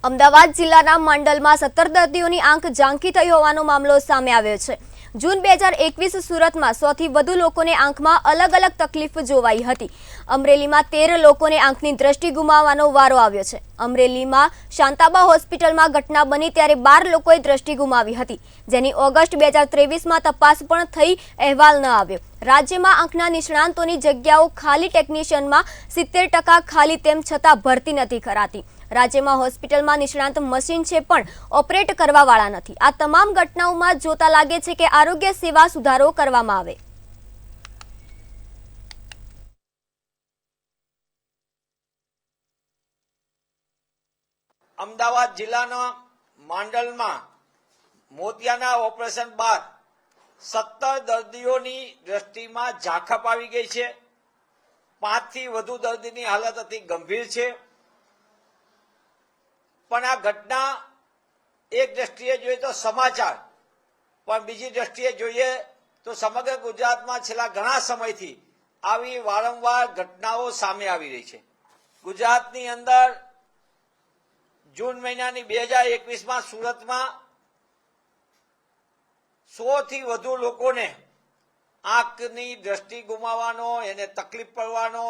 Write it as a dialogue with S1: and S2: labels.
S1: અમદાવાદ જિલ્લાના માંડલમાં 17 દર્દીઓની આંખ ઝાંખી થઈ હોવાનો મામલો સામે આવ્યો છે। જૂન 2021 સુરતમાં 100થી વધુ લોકોને આંખમાં અલગ અલગ તકલીફ જોવાઈ હતી। અમરેલીમાં 13 લોકોને આંખની દ્રષ્ટિ ગુમાવવાનો વારો આવ્યો છે। અમરેલીમાં શાંતાબા હોસ્પિટલમાં ઘટના બની ત્યારે 12 લોકોએ દ્રષ્ટિ ગુમાવી હતી, જેની ઓગસ્ટ 2023માં તપાસ પણ થઈ અહેવાલ ન આવ્યો। રાજ્યમાં આંખના નિષ્ણાંતોની જગ્યાઓ ખાલી ટેકનિશિયનમાં 70% ખાલી તેમ છતાં ભરતી નથી કરાતી। રાજ્યમાં હોસ્પિટલમાં નિષ્ણાંત મશીન છે પણ ઓપરેટ કરવાવાળા નથી। આ તમામ ઘટનાઓમાં જોતા લાગે છે કે આરોગ્ય સેવા સુધારો કરવામાં આવે।
S2: અમદાવાદ જિલ્લાના માંડલમાં મોતિયાના ઓપરેશન બાદ 17 દર્દીઓની દ્રષ્ટિમાં ઝાંખપ આવી ગઈ છે। 5 થી વધુ દર્દીની હાલત અતિ ગંભીર છે। પણ આ ઘટના એક દ્રષ્ટિએ જોઈએ તો સમાચાર, પણ બીજી દ્રષ્ટિએ જોઈએ તો સમગ્ર ગુજરાતમાં છેલ્લા ઘણા સમયથી આવી વારંવાર ઘટનાઓ સામે આવી રહી છે। ગુજરાતની અંદર જૂન મહિનાની 2021માં સુરતમાં 100થી વધુ લોકોને આંખની દ્રષ્ટિ ગુમાવવાનો, એને તકલીફ પડવાનો